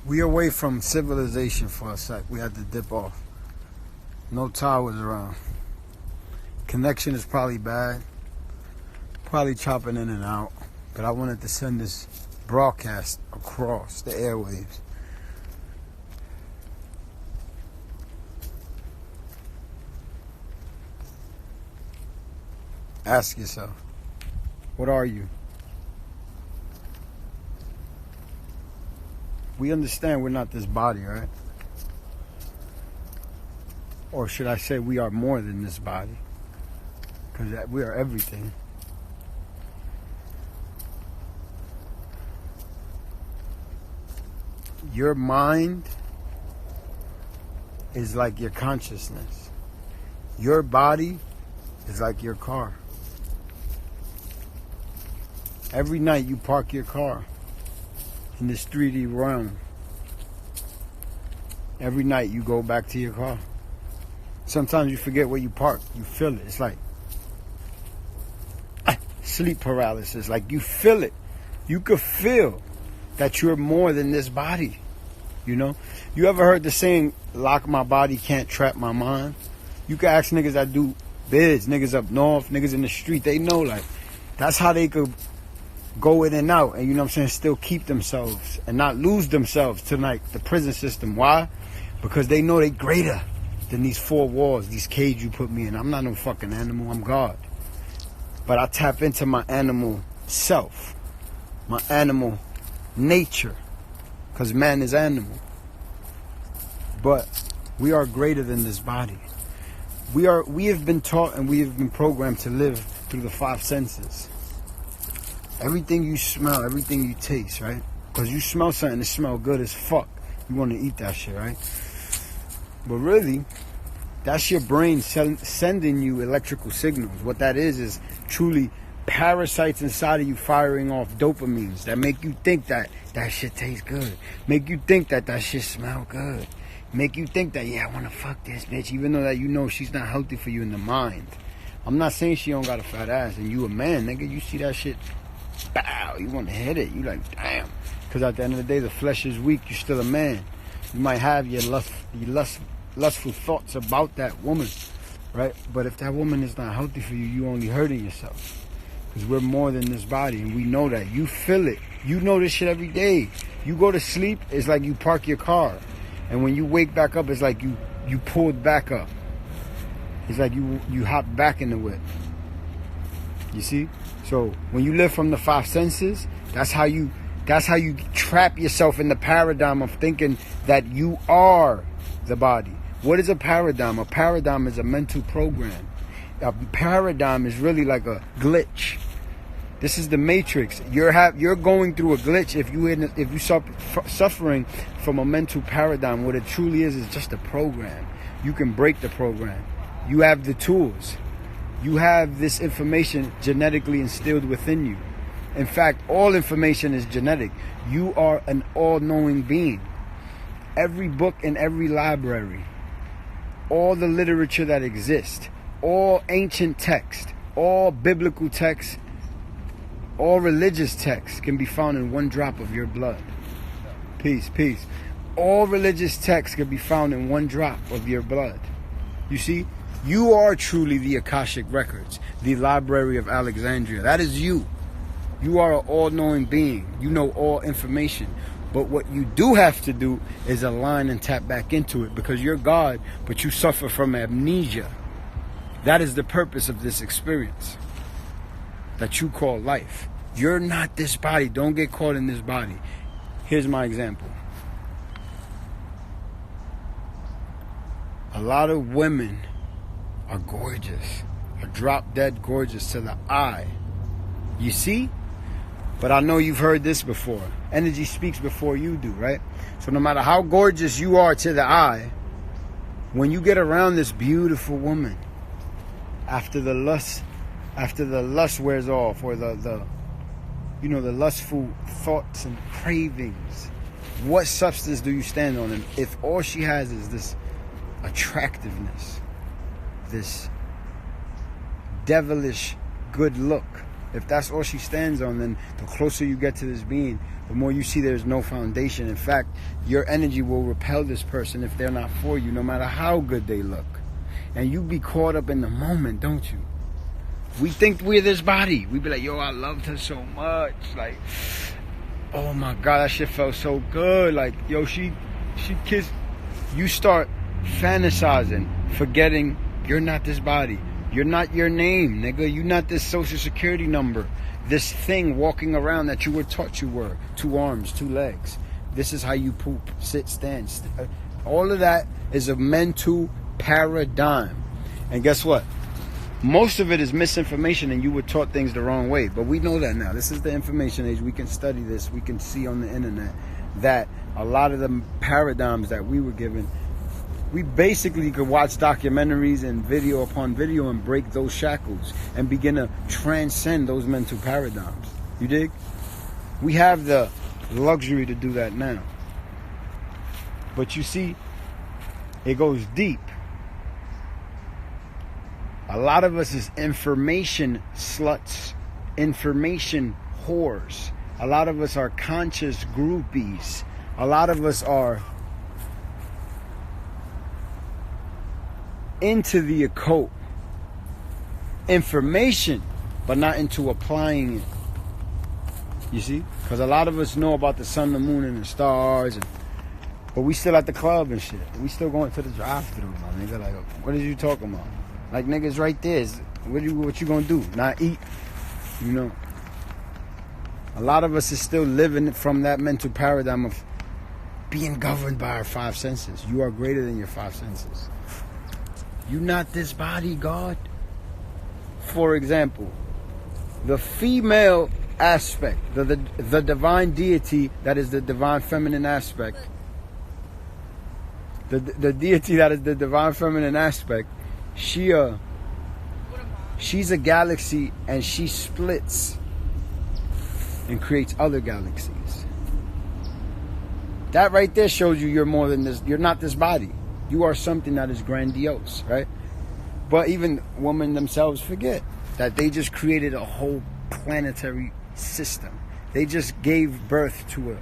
We away from civilization for a sec. We had to dip off. No towers around. Connection is probably bad. Probably chopping in and out. But I wanted to send this broadcast across the airwaves. Ask yourself, what are you? We understand we're not this body, right? Or should I say we are more than this body? Because we are everything. Your mind is like your consciousness. Your body is like your car. Every night you park your car in this 3D realm. Every night you go back to your car. Sometimes you forget where you park. You feel it. It's like sleep paralysis. Like you feel it. You could feel that you're more than this body. You know? You ever heard the saying, lock my body, can't trap my mind? You can ask niggas that do bids, niggas up north, niggas in the street. They know, like, that's how they could go in and out and, you know what I'm saying, still keep themselves and not lose themselves to, like, the prison system. Why? Because they know they greater than these four walls, these cages you put me in. I'm not no fucking animal. I'm God. But I tap into my animal self, my animal nature, because man is animal. But we are greater than this body. We have been taught and we have been programmed to live through the five senses. Everything you smell, everything you taste, right? Because you smell something that smells good as fuck. You want to eat that shit, right? But really, that's your brain sending you electrical signals. What that is truly parasites inside of you firing off dopamines that make you think that that shit tastes good. Make you think that that shit smell good. Make you think that, yeah, I want to fuck this bitch, even though that you know she's not healthy for you in the mind. I'm not saying she don't got a fat ass and you a man, nigga. You see that shit, bow, you want to hit it. You like, damn. Because at the end of the day, the flesh is weak. You're still a man. You might have your lustful thoughts about that woman, right? But if that woman is not healthy for you, you only hurting yourself. Because we're more than this body, and we know that. You feel it. You know this shit every day. You go to sleep, it's like you park your car. And when you wake back up, it's like you pulled back up. It's like you hop back in the whip. You see? So when you live from the five senses, that's how you trap yourself in the paradigm of thinking that you are the body. What is a paradigm? A paradigm is a mental program. A paradigm is really like a glitch. This is the matrix. You're going through a glitch if you suffering from a mental paradigm. What it truly is just a program. You can break the program. You have the tools. You have this information genetically instilled within you. In fact, all information is genetic. You are an all-knowing being. Every book in every library, all the literature that exists, all ancient texts, all biblical texts, all religious texts can be found in one drop of your blood. Peace, peace. All religious texts can be found in one drop of your blood. You see, you are truly the Akashic Records, the Library of Alexandria. That is you. You are an all-knowing being. You know all information. But what you do have to do is align and tap back into it, because you're God, but you suffer from amnesia. That is the purpose of this experience that you call life. You're not this body. Don't get caught in this body. Here's my example. A lot of women are gorgeous, are drop dead gorgeous to the eye. You see? But I know you've heard this before. Energy speaks before you do, right? So no matter how gorgeous you are to the eye, when you get around this beautiful woman, after the lust wears off, or the lustful thoughts and cravings, what substance do you stand on? And if all she has is this attractiveness, this devilish good look, if that's all she stands on, then the closer you get to this being, The more you see there's no foundation. In fact, your energy will repel this person if they're not for you, no matter how good they look. And you be caught up in the moment, don't you? We think we're this body. We be like, yo, I loved her so much. Like, oh my God, that shit felt so good. Like, yo, she kissed. You start fantasizing, forgetting you're not this body. You're not your name, nigga. You're not this social security number. This thing walking around that you were taught you were. 2 arms, 2 legs. This is how you poop, sit, stand. All of that is a mental paradigm. And guess what? Most of it is misinformation, and you were taught things the wrong way. But we know that now. This is the information age. We can study this. We can see on the internet that a lot of the paradigms that we were given, we basically could watch documentaries and video upon video and break those shackles and begin to transcend those mental paradigms. You dig? We have the luxury to do that now. But you see, it goes deep. A lot of us is information sluts, information whores. A lot of us are conscious groupies. A lot of us are into the occult information, but not into applying it. You see? Because a lot of us know about the sun, the moon, and the stars, but we still at the club and shit. We still going to the drive-thru, my nigga. Like, what are you talking about? Like, niggas right there. What you gonna do? Not eat? You know? A lot of us is still living from that mental paradigm of being governed by our 5 senses. You are greater than your 5 senses. You're not this body, God. For example, the female aspect, the divine deity that is the divine feminine aspect, the deity that is the divine feminine aspect, she's a galaxy, and she splits and creates other galaxies. That right there shows you you're more than this. You're not this body. You are something that is grandiose, right? But even women themselves forget that they just created a whole planetary system. They just gave birth to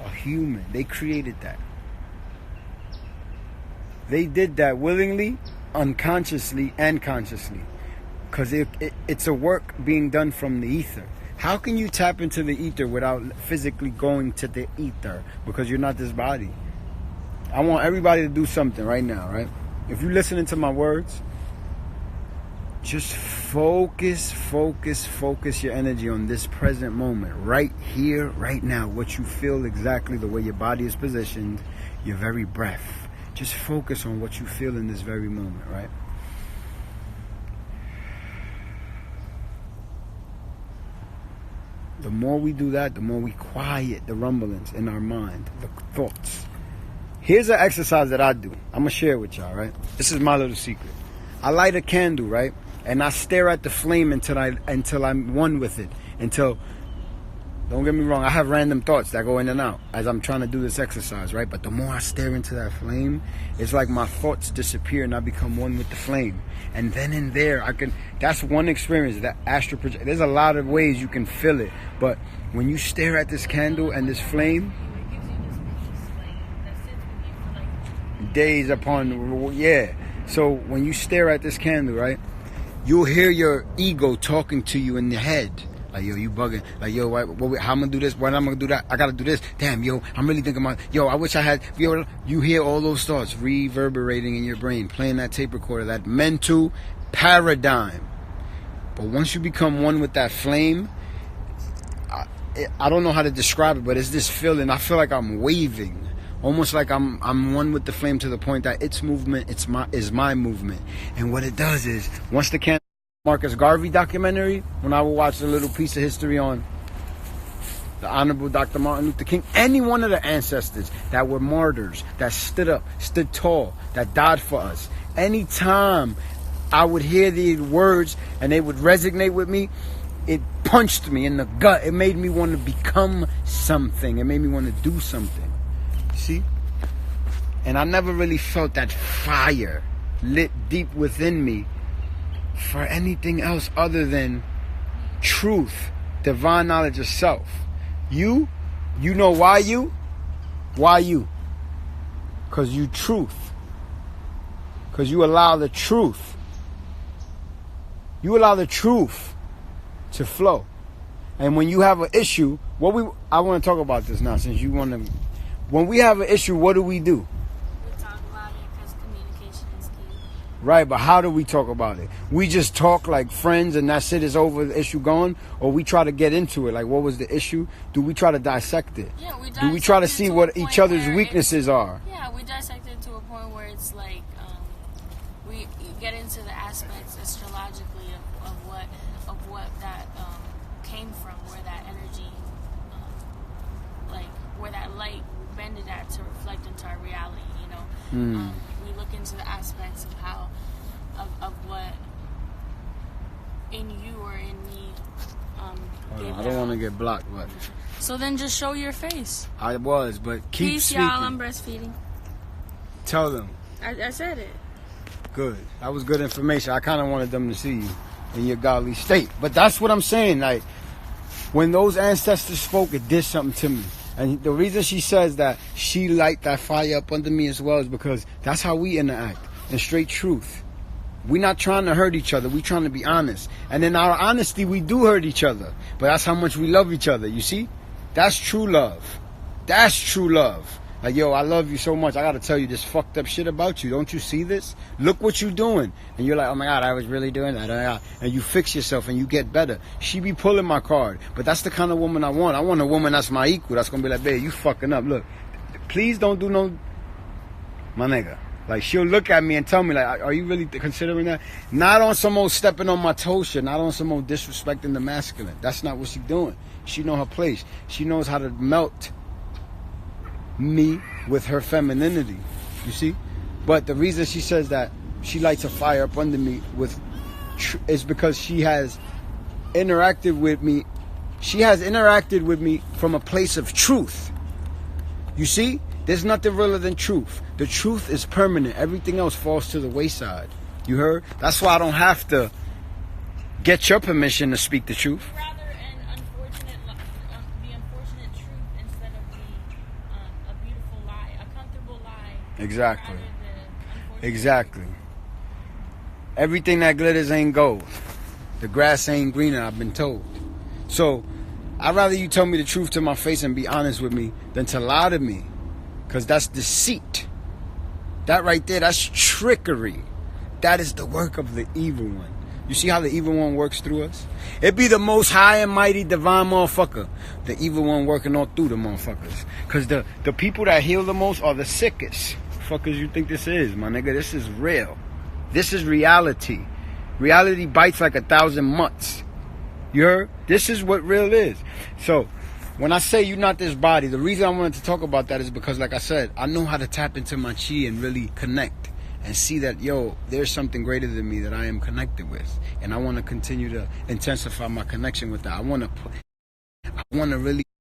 a human. They created that. They did that willingly, unconsciously, and consciously. Because it's a work being done from the ether. How can you tap into the ether without physically going to the ether? Because you're not this body. I want everybody to do something right now, right? If you're listening to my words, just focus your energy on this present moment, right here, right now, what you feel exactly, the way your body is positioned, your very breath. Just focus on what you feel in this very moment, right? The more we do that, the more we quiet the rumblings in our mind, the thoughts. Here's an exercise that I do. I'm going to share it with y'all, right? This is my little secret. I light a candle, right? And I stare at the flame until I'm one with it. Don't get me wrong, I have random thoughts that go in and out as I'm trying to do this exercise, right? But the more I stare into that flame, it's like my thoughts disappear and I become one with the flame. And then in there, that's one experience, that astral projection. There's a lot of ways you can feel it. But when you stare at this candle and this flame, days upon, yeah. So when you stare at this candle, right, you'll hear your ego talking to you in the head. Like, yo, you bugging. Like, yo, how I'm going to do this? When I'm going to do that? I got to do this. Damn, yo, I'm really thinking about, yo, I wish I had, yo, you hear all those thoughts reverberating in your brain, playing that tape recorder, that mental paradigm. But once you become one with that flame, I don't know how to describe it, but it's this feeling. I feel like I'm waving. Almost like I'm one with the flame to the point that its movement is my movement. And what it does is, once the Marcus Garvey documentary, when I would watch a little piece of history on the Honorable Dr. Martin Luther King, any one of the ancestors that were martyrs, that stood up, stood tall, that died for us, anytime I would hear these words and they would resonate with me, it punched me in the gut. It made me want to become something. It made me want to do something. See? And I never really felt that fire lit deep within me for anything else other than truth, divine knowledge of self. You know why you? Why you? Because you truth. Because you allow the truth. You allow the truth to flow. And when you have an issue, I want to talk about this now since you want to. When we have an issue, what do? We talk about it because communication is key. Right, but how do we talk about it? We just talk like friends and that's it, is over, the issue gone? Or we try to get into it, like what was the issue? Do we try to dissect it? Yeah, we dissect do we try to see what each other's weaknesses are? Yeah, we dissect it to a point where it's like we get into the aspects astrologically of what that came from, where that energy, like where that light bended at to reflect into our reality. You know, we look into the aspects of how of what in you or in me. I don't want to get blocked, but. So then just show your face. I was, but keep Peace, speaking. y'all. I'm breastfeeding. Tell them. I said it. Good. That was good information. I kind of wanted them to see you in your godly state. But that's what I'm saying. Like, when those ancestors spoke, it did something to me. And the reason she says that she light that fire up under me as well is because that's how we interact. In straight truth. We're not trying to hurt each other. We're trying to be honest. And in our honesty, we do hurt each other. But that's how much we love each other. You see? That's true love. That's true love. Like, yo, I love you so much. I got to tell you this fucked up shit about you. Don't you see this? Look what you're doing. And you're like, oh my God, I was really doing that. And you fix yourself and you get better. She be pulling my card. But that's the kind of woman I want. I want a woman that's my equal. That's going to be like, babe, you fucking up. Look, please don't do no... My nigga. Like, she'll look at me and tell me, like, are you really considering that? Not on some old stepping on my toes shit. Not on some old disrespecting the masculine. That's not what she's doing. She know her place. She knows how to melt me with her femininity. You see? But the reason she says that she lights a fire up under me is because she has interacted with me. She has interacted with me from a place of truth. You see? There's nothing realer than truth. The truth is permanent. Everything else falls to the wayside. You heard? That's why I don't have to get your permission to speak the truth. Rather the unfortunate truth instead of a beautiful lie, a comfortable lie. Exactly. Exactly. Everything that glitters ain't gold. The grass ain't greener, I've been told. So, I'd rather you tell me the truth to my face and be honest with me than to lie to me. Because that's deceit. That right there, that's trickery. That is the work of the evil one. You see how the evil one works through us? It be the most high and mighty divine motherfucker. The evil one working all through the motherfuckers. Because the people that heal the most are the sickest. Fuckers you think this is, my nigga? This is real. This is reality. Reality bites like 1,000 months. You heard? This is what real is. So, when I say you're not this body, the reason I wanted to talk about that is because, like I said, I know how to tap into my chi and really connect and see that, yo, there's something greater than me that I am connected with. And I want to continue to intensify my connection with that. I want to really